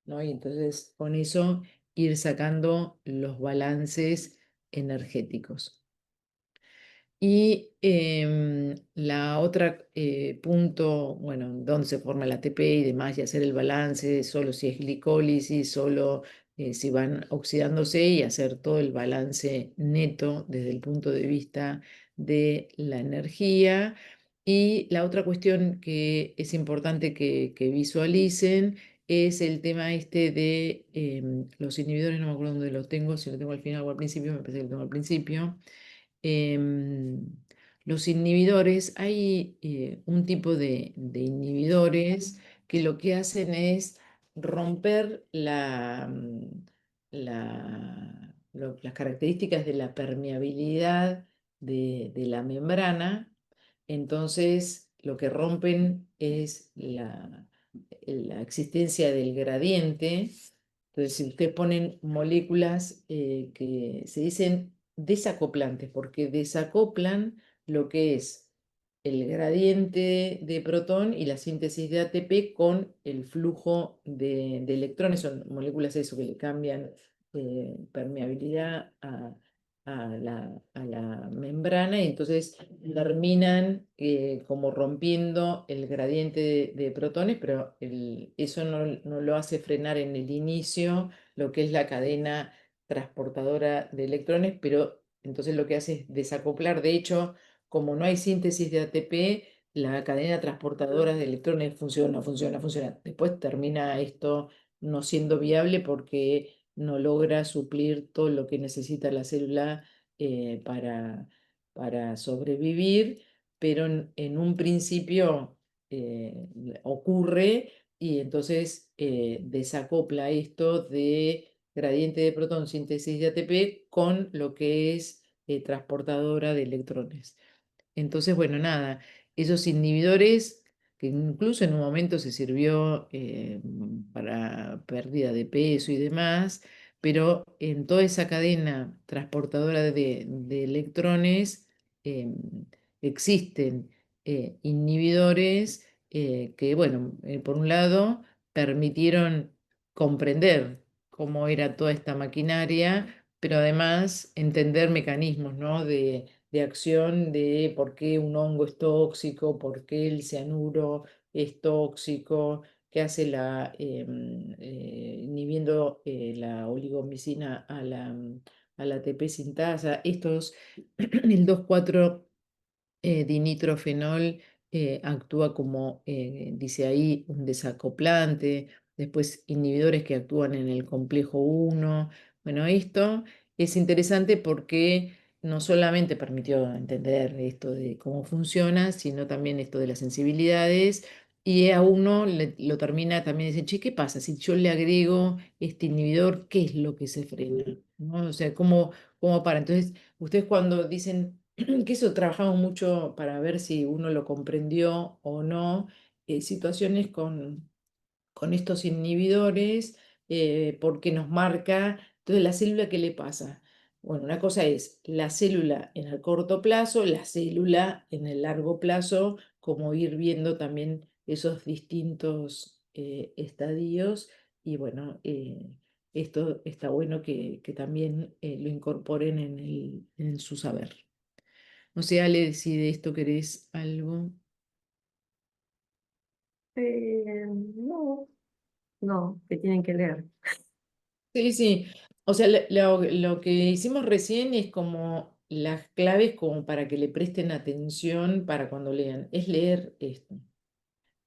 ¿no? Y entonces con eso ir sacando los balances energéticos. Y la otra punto, bueno, dónde se forma el ATP y demás, y hacer el balance, solo si es glicólisis, solo si van oxidándose, y hacer todo el balance neto desde el punto de vista de la energía. Y la otra cuestión que es importante que visualicen es el tema este de los inhibidores. No me acuerdo dónde lo tengo, si lo tengo al final o al principio, me parece que lo tengo al principio. em, los inhibidores, hay un tipo de inhibidores que lo que hacen es romper las características de la permeabilidad de la membrana. Entonces, lo que rompen es la existencia del gradiente. Entonces, si ustedes ponen moléculas que se dicen desacoplantes, porque desacoplan lo que es el gradiente de protón y la síntesis de ATP con el flujo de electrones. Son moléculas eso que le cambian permeabilidad a la membrana, y entonces terminan como rompiendo el gradiente de protones, pero eso no lo hace frenar en el inicio lo que es la cadena transportadora de electrones, pero entonces lo que hace es desacoplar. De hecho, como no hay síntesis de ATP, la cadena transportadora de electrones funciona, funciona, funciona. Después termina esto no siendo viable porque no logra suplir todo lo que necesita la célula para sobrevivir, pero en un principio eh, ocurre, y entonces desacopla esto de gradiente de protón, síntesis de ATP, con lo que es transportadora de electrones. Entonces, bueno, nada, esos inhibidores, que incluso en un momento se sirvió para pérdida de peso y demás, pero en toda esa cadena transportadora de electrones existen inhibidores que, bueno, por un lado, permitieron comprender cómo era toda esta maquinaria, pero además entender mecanismos, ¿no? de acción de por qué un hongo es tóxico, por qué el cianuro es tóxico, qué hace inhibiendo la oligomicina a la ATP sintasa. El 2,4 dinitrofenol actúa como, dice ahí, un desacoplante, después inhibidores que actúan en el complejo 1. Bueno, esto es interesante porque no solamente permitió entender esto de cómo funciona, sino también esto de las sensibilidades. Y a uno lo termina también, dice, che, ¿qué pasa si yo le agrego este inhibidor? ¿Qué es lo que se frena? ¿No? O sea, ¿cómo para? Entonces, ustedes cuando dicen que eso trabajamos mucho para ver si uno lo comprendió o no, situaciones con estos inhibidores, porque nos marca, entonces la célula, ¿qué le pasa? Bueno, una cosa es la célula en el corto plazo, la célula en el largo plazo, como ir viendo también esos distintos estadios y bueno, esto está bueno que también lo incorporen en su saber. No sé, Ale, si de esto querés algo. No, no, que tienen que leer. Sí, sí. O sea, lo que hicimos recién es como las claves como para que le presten atención para cuando lean. Es leer esto.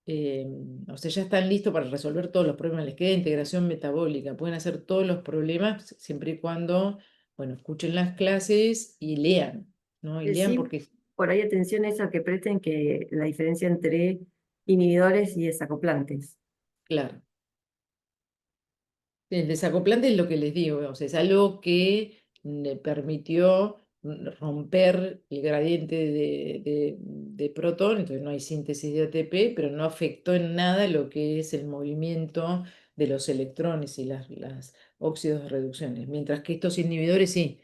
Eh, o sea, ya están listos para resolver todos los problemas. Les queda integración metabólica. Pueden hacer todos los problemas siempre y cuando, bueno, escuchen las clases y lean, ¿no? Y lean Sí, porque, por ahí atención a eso que presten que la diferencia entre inhibidores y desacoplantes. claro. El desacoplante es lo que les digo, o sea, es algo que le permitió romper el gradiente de protón, entonces no hay síntesis de ATP, pero no afectó en nada lo que es el movimiento de los electrones y las óxidos de reducciones, mientras que estos inhibidores sí,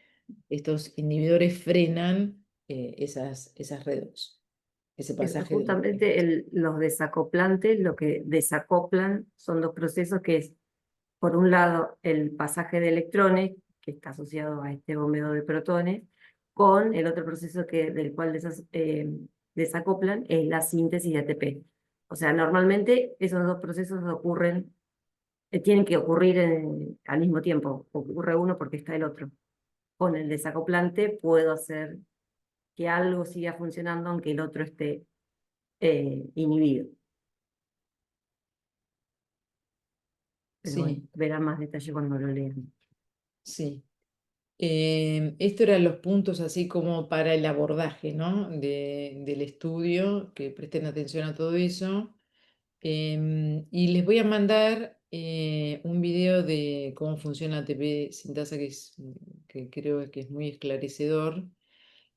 estos inhibidores frenan esas redox, ese Eso, pasaje de los justamente los desacoplantes, lo que desacoplan son dos procesos que es, por un lado, el pasaje de electrones, que está asociado a este bombeo de protones, con el otro proceso del cual desacoplan, es la síntesis de ATP. O sea, normalmente esos dos procesos ocurren, tienen que ocurrir al mismo tiempo. Ocurre uno porque está el otro. Con el desacoplante puedo hacer que algo siga funcionando aunque el otro esté inhibido. Pero bueno, Sí, verán más detalle cuando lo lean. sí. Esto eran los puntos así como para el abordaje, ¿no? Del estudio, que presten atención a todo eso. Y les voy a mandar un video de cómo funciona ATP sintasa que creo que es muy esclarecedor.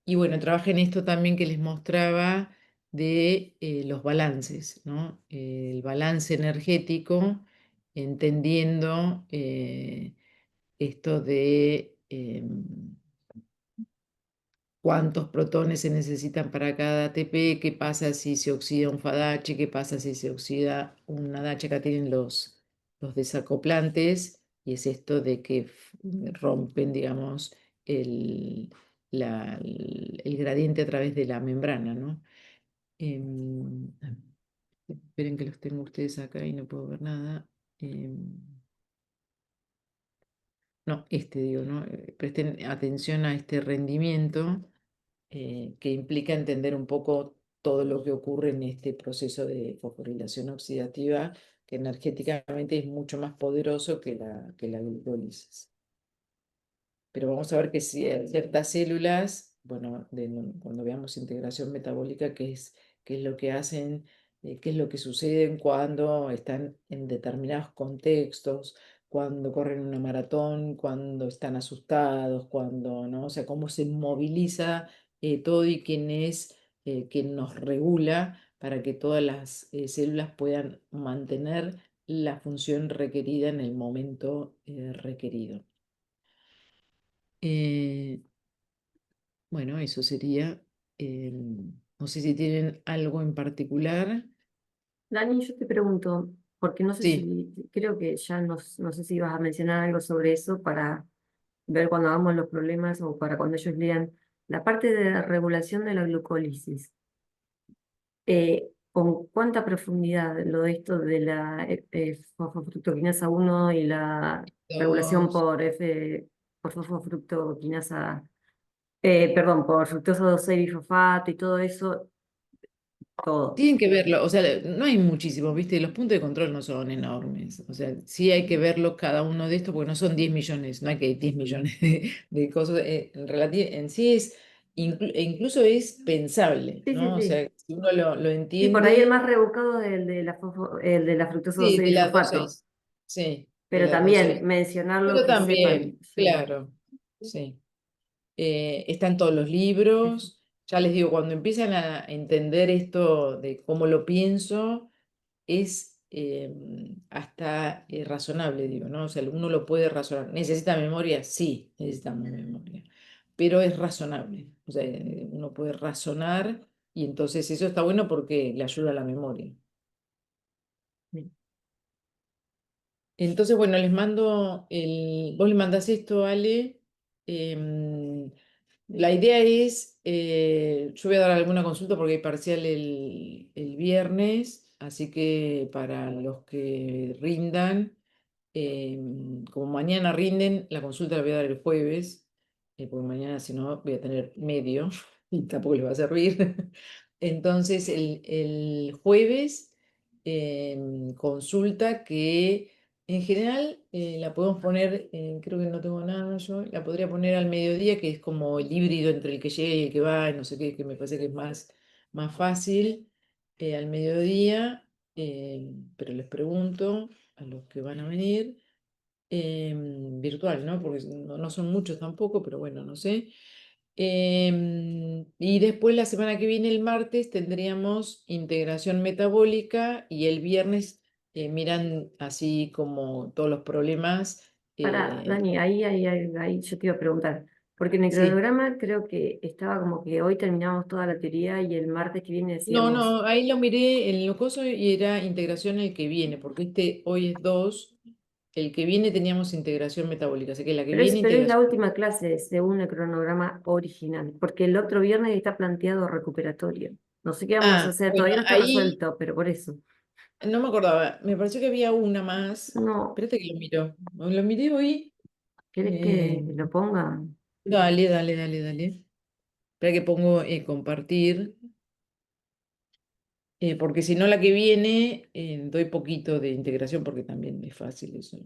Y bueno, trabajé en esto también que les mostraba de los balances, ¿no? El balance energético, entendiendo esto de cuántos protones se necesitan para cada ATP, qué pasa si se oxida un FADH, qué pasa si se oxida un ADH. Acá tienen los desacoplantes, y es esto de que rompen, digamos, el, el gradiente a través de la membrana, ¿no? Esperen que los tengo ustedes acá y no puedo ver nada. Em, no, digo, ¿no? Presten atención a este rendimiento que implica entender un poco todo lo que ocurre en este proceso de fosforilación oxidativa, que energéticamente es mucho más poderoso que la glucólisis. Pero vamos a ver que si hay ciertas células, bueno, cuando veamos integración metabólica, qué es lo que hacen, qué es lo que sucede cuando están en determinados contextos, cuando corren una maratón, cuando están asustados, cuando, ¿no? O sea, cómo se moviliza todo y quién nos regula para que todas las células puedan mantener la función requerida en el momento requerido. Eh, bueno, eso sería. No sé si tienen algo en particular. Dani, yo te pregunto, porque no sé Sí, si, creo que ya no sé si vas a mencionar algo sobre eso para ver cuando hagamos los problemas o para cuando ellos lean la parte de la regulación de la glucólisis. ¿Con cuánta profundidad lo de esto de la fosfofructoquinasa 1 y la regulación dos. por fosfofructoquinasa, perdón, por fructosa 2 bifosfato y todo eso, todo? Tienen que verlo, o sea, no hay muchísimos, ¿viste? Los puntos de control no son enormes. O sea, sí hay que verlo cada uno de estos porque no son 10 millones, no hay que 10 millones de cosas. En sí es, incluso es pensable, Sí, sí, ¿no? O sí. sea, si uno lo Sí, por ahí el entiende, más rebuscado es el de la fructosa 2 sí, de las dos bifosfato, seis. Sí, de pero las dos también seis. mencionarlo Pero que sepan, también, sí. claro, sí. Están todos los libros. Ya les digo, cuando empiezan a entender esto de cómo lo pienso, es hasta razonable, digo, ¿no? O sea, uno lo puede razonar. ¿Necesita memoria? Sí, necesitamos memoria, pero es razonable. O sea, uno puede razonar y entonces eso está bueno porque le ayuda a la memoria. Sí. Entonces, bueno, les mando vos le mandás esto, Ale. em, la idea es, yo voy a dar alguna consulta porque hay parcial el viernes, así que para los que rindan, como mañana rinden, la consulta la voy a dar el jueves, porque mañana si no voy a tener medio y tampoco les va a servir. Entonces, el jueves, consulta que en general la podemos poner, creo que no tengo nada yo, la podría poner al mediodía, que es como el híbrido entre el que llega y el que va, y no sé qué, que me parece que es más fácil al mediodía, pero les pregunto a los que van a venir, virtual, ¿no? Porque no son muchos tampoco, pero bueno, no sé. Y después la semana que viene, el martes, tendríamos integración metabólica y el viernes miran así como todos los problemas. Para, eh, Dani, ahí yo te iba a preguntar, porque en el sí, cronograma creo que estaba como que hoy terminamos toda la teoría y el martes que viene no, decíamos, no, ahí lo miré en lo coso y era integración el que viene, porque este hoy es 2, el que viene teníamos integración metabólica, así que la que viene pero es la integración. última clase según el cronograma original, porque el otro viernes está planteado recuperatorio. No sé qué vamos a hacer, Bueno, todavía no está ahí resuelto, pero por eso. no me acordaba, me pareció que había una más. No, Espérate que lo miro. Lo miré hoy. ¿querés eh, que lo ponga? Dale, dale, dale, dale. Espera que pongo compartir, porque si no la que viene doy poquito de integración porque también es fácil eso.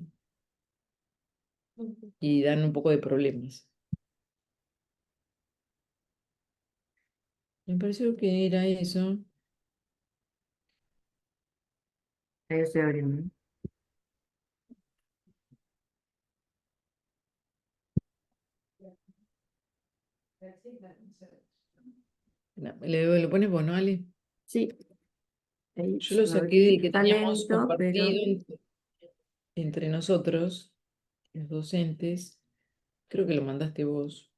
Y dan un poco de problemas. Me pareció que era eso. Ahí lo estoy abriendo. No, lo pones vos, ¿no, Ale? Sí, ahí Yo ya lo lo saqué abrí. del que Está teníamos lento, pero compartido entre nosotros, los docentes. Creo que lo mandaste vos.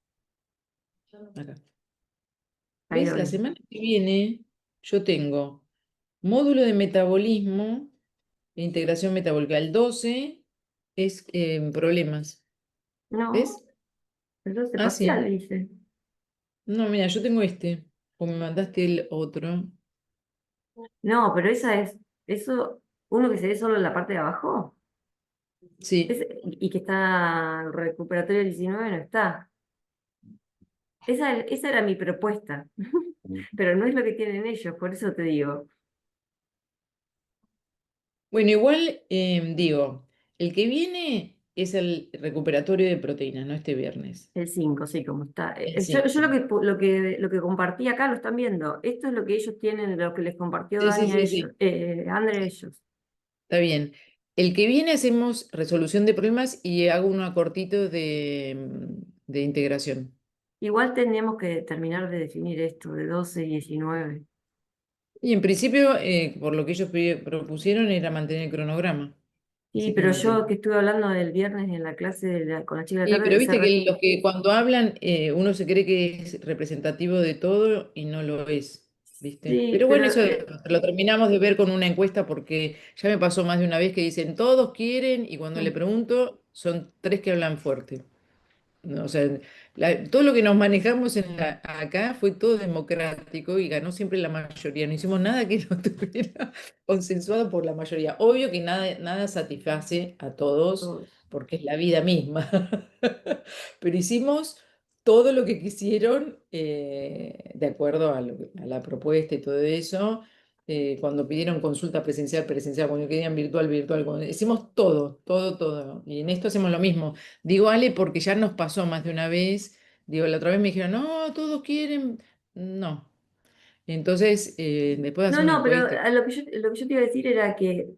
Acá. ahí lo ¿Ves? La abrí. semana que viene yo tengo módulo de metabolismo e integración metabólica. El 12 es problemas. No, ¿Ves? entonces Ah, parcial, sí. dice. No, mira, yo tengo este. O me mandaste el otro. No, pero esa es, eso, uno que se ve solo en la parte de abajo, Sí. y que está el recuperatorio 19 no está. Esa era mi propuesta, pero no es lo que tienen ellos, por eso te digo, Bueno, igual digo, el que viene es el recuperatorio de proteínas, no este viernes. el 5 sí, como está. El Yo 5. lo que compartí acá lo están viendo. Esto es lo que ellos tienen, lo que les compartió Sí, sí, Dani a sí, ellos, sí. André a ellos. Está bien. El que viene hacemos resolución de problemas y hago uno cortito de integración. Igual tenemos que terminar de definir esto de 12 y 19. Y en principio, por lo que ellos propusieron, era mantener el cronograma. Sí, Así que pero no te... yo que estuve hablando del viernes en la clase con la chica de la Sí, tarde, pero viste que los que cuando hablan uno se cree que es representativo de todo y no lo es, ¿viste? sí, Pero bueno, pero eso lo terminamos de ver con una encuesta porque ya me pasó más de una vez que dicen todos quieren y cuando le mm, pregunto son tres que hablan fuerte. No, o sea, todo lo que nos manejamos acá fue todo democrático y ganó siempre la mayoría. No hicimos nada que no estuviera consensuado por la mayoría. Obvio que nada satisface a todos todos. porque es la vida misma. Pero hicimos todo lo que quisieron de acuerdo a la propuesta y todo eso. Cuando pidieron consulta presencial, presencial, cuando querían virtual, virtual, hicimos todo, todo, todo. Y en esto hacemos lo mismo. Digo, Ale, porque ya nos pasó más de una vez. Digo, la otra vez me dijeron, no, todos quieren. No. Entonces, después No, hace una no, pero encuesta. lo que yo te iba a decir era que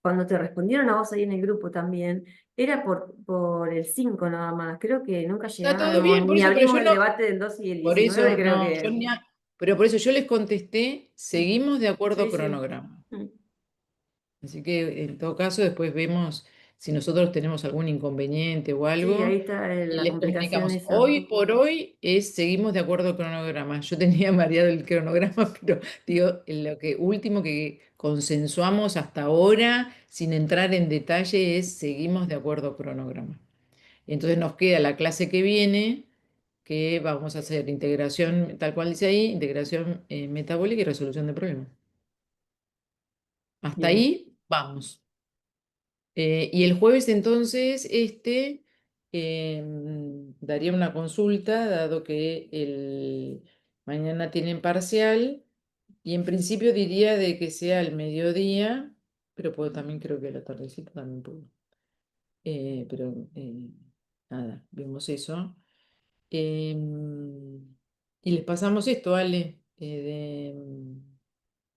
cuando te respondieron a vos ahí en el grupo también, era por el 5 nada más. Creo que nunca Está todo llegamos, bien, por ni eso, pero abrimos yo el no, debate del 2 y el por 19 eso creo no, yo que... ni pero por eso yo les contesté, seguimos de acuerdo Sí, sí. cronograma. Mm. Así que en todo caso, después vemos si nosotros tenemos algún inconveniente o Sí, ahí algo está y la les complicación comunicamos. esa. Hoy por hoy seguimos de acuerdo al cronograma. Yo tenía mareado el cronograma, pero digo, en lo que último que consensuamos hasta ahora, sin entrar en detalle, es seguimos de acuerdo al cronograma. Y entonces nos queda la clase que viene, que vamos a hacer integración, tal cual dice ahí, integración metabólica y resolución de problemas. Hasta Bien, ahí vamos. Y el jueves entonces, daría una consulta, dado que mañana tienen parcial, y en principio diría de que sea al mediodía, pero puedo también, creo que a la tardecita también puedo. Pero nada, vemos eso. Y les pasamos esto, Ale,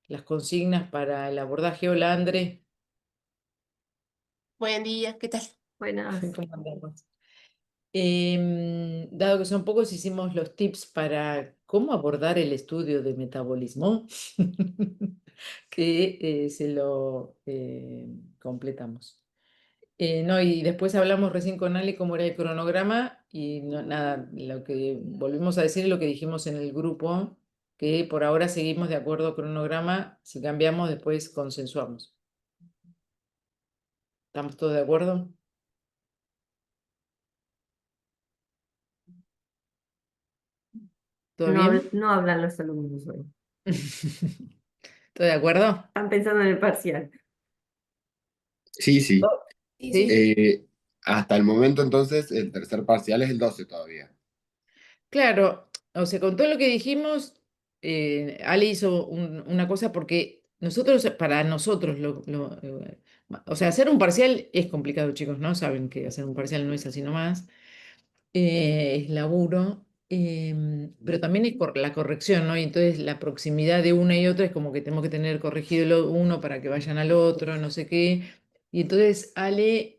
las consignas para el abordaje. Hola, André. Buen día, ¿qué tal? buenas. ¿Cómo andamos? Dado que son pocos, hicimos los tips para cómo abordar el estudio de metabolismo, que se lo completamos. No, y después hablamos recién con Ale cómo era el cronograma y nada, lo que volvimos a decir es lo que dijimos en el grupo, que por ahora seguimos de acuerdo al cronograma, si cambiamos después consensuamos. ¿Estamos todos de acuerdo? ¿Todo No, bien? no hablan los alumnos hoy. ¿Todo de acuerdo? Están pensando en el parcial. Sí, sí. Sí, ¿Sí? sí. Hasta el momento entonces el tercer parcial es el 12 todavía. Claro, o sea, con todo lo que dijimos, Ale hizo una cosa porque nosotros, para nosotros, o sea, hacer un parcial es complicado, chicos, ¿no? Saben que hacer un parcial no es así nomás, es laburo, pero también es la corrección, ¿no? Y entonces la proximidad de una y otra es como que tenemos que tener corregido uno para que vayan al otro, no sé qué. Y entonces Ale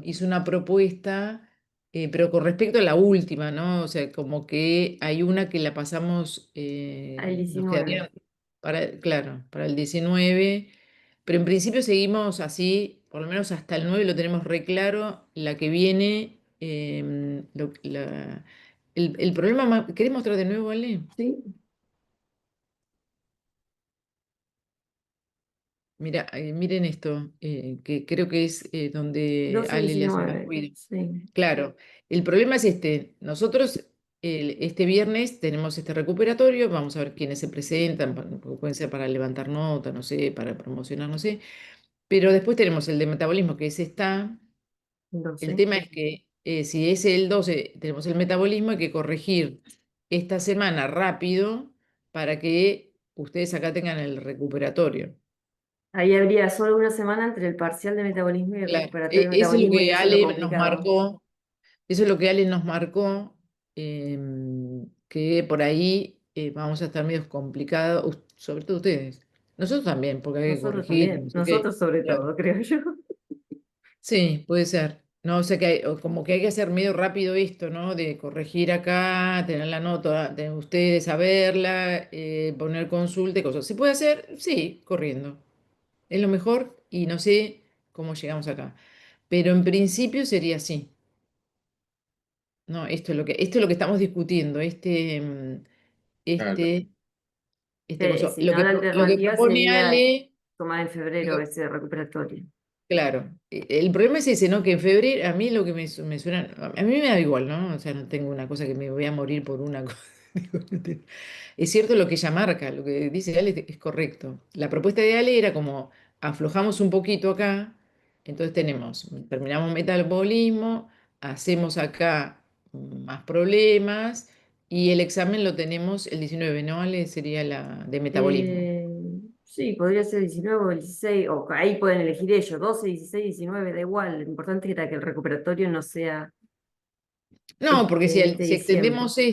hizo una propuesta, pero con respecto a la última, ¿no? O sea, como que hay una que la pasamos, Al nos 19. quedaría para, claro, para el 19, pero en principio seguimos así, por lo menos hasta el 9 lo tenemos re claro, la que viene, el problema más, ¿querés mostrar de nuevo, Ale? ¿Sí? Mira, miren esto, que creo que es donde 12 y Ale le hace más 19. ruido. Sí. Claro, el problema es este. Nosotros este viernes tenemos este recuperatorio, vamos a ver quiénes se presentan, porque pueden ser para levantar nota, no sé, para promocionar, no sé. Pero después tenemos el de metabolismo, que ese está. El 12. tema es que si es el 12 tenemos el metabolismo, hay que corregir esta semana rápido para que ustedes acá tengan el recuperatorio. Ahí habría solo una semana entre el parcial de metabolismo y el Claro, recuperatorio de eso es lo metabolismo, y que eso es lo Ale nos complicado. marcó. Eso es lo que Ale nos marcó, que por ahí vamos a estar medio complicados, sobre todo ustedes. Nosotros también, porque hay que Nosotros corregir, también, no sé qué. nosotros sobre Claro. todo, creo yo. Sí, puede ser. No, o sea que o como que hay que hacer medio rápido esto, ¿no? De corregir acá, tener la nota, de ustedes saberla, poner consulta y cosas. ¿Se puede hacer? Sí, corriendo. Es lo mejor y no sé cómo llegamos acá. Pero en principio sería así. No, esto es lo que estamos discutiendo, Claro, este, este coso. Si no, la Lo que alternativa propone sería Ale. tomar en febrero ese recuperatorio. Claro, el problema es ese, ¿no? Que en febrero, a mí lo que me suena, a mí me da igual, ¿no? O sea, no tengo una cosa que me voy a morir por una cosa. Digo, es cierto lo que ella marca, lo que dice Ale es correcto. La propuesta de Ale era como aflojamos un poquito acá, entonces terminamos metabolismo, hacemos acá más problemas y el examen lo tenemos el 19, ¿no? Ale sería la de metabolismo. Eh, sí, podría ser 19 o 16, o ahí pueden elegir ellos, 12, 16, 19, da igual. Lo importante era que el recuperatorio no sea No, porque este si diciembre. si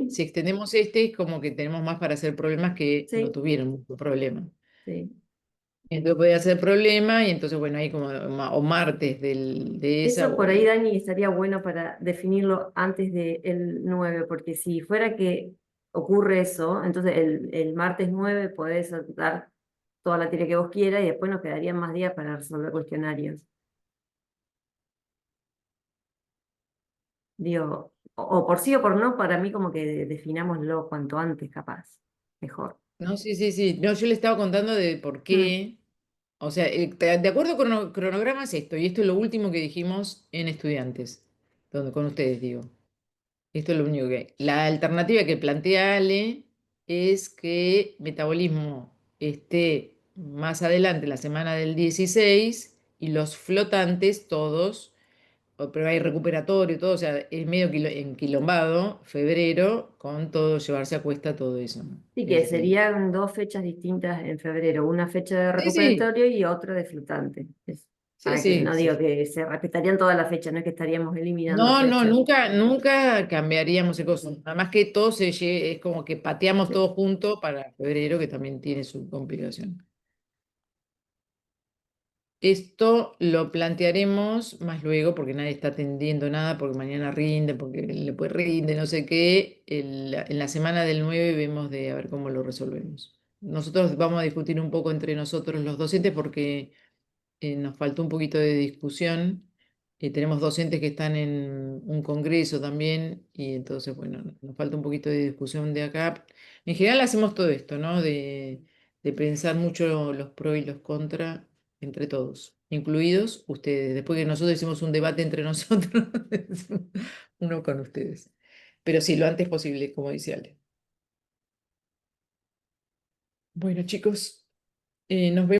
Sí, extendemos este, es como que tenemos más para hacer problemas que no sí, tuvieron mucho problema. sí. Entonces podía hacer problema y entonces, bueno, ahí como, o martes de esa Eso o por ahí, el... Dani, estaría bueno para definirlo antes del 9, porque si fuera que ocurre eso, entonces el martes 9 podés dar toda la tira que vos quieras y después nos quedarían más días para resolver cuestionarios. Digo, o por sí o por no, para mí como que definámoslo cuanto antes, capaz. Mejor. No, sí, sí, sí. No, yo le estaba contando de por Mm. qué. O sea, de acuerdo con cronograma es esto, y esto es lo último que dijimos en estudiantes, donde, con ustedes digo. Esto es lo único que hay. La alternativa que plantea Ale es que metabolismo esté más adelante, la semana del 16, y los flotantes todos, pero hay recuperatorio y todo, o sea, es medio enquilombado, febrero, con todo, llevarse a cuesta todo eso, ¿no? Sí, que Ese sería. serían dos fechas distintas en febrero, una fecha de Sí, sí, recuperatorio y otra de flotante. sí, Para que sí, no digo sí. que se respetarían todas las fechas, no es que estaríamos eliminando No, no, fechas. nunca, nunca cambiaríamos de cosa. Además que todo es como que pateamos Sí. todo junto para febrero, que también tiene su complicación. Esto lo plantearemos más luego, porque nadie está atendiendo nada, porque mañana rinde, porque después rinde, no sé qué. En la semana del 9 vemos de a ver cómo lo resolvemos. Nosotros vamos a discutir un poco entre nosotros los docentes porque nos faltó un poquito de discusión. Tenemos docentes que están en un congreso también y entonces, bueno, nos falta un poquito de discusión de acá. En general hacemos todo esto, ¿no? De pensar mucho los pros y los contras entre todos, incluidos ustedes. Después que nosotros hicimos un debate entre nosotros, uno con ustedes. Pero sí, lo antes posible, como dice Ale. Bueno, chicos, nos vemos.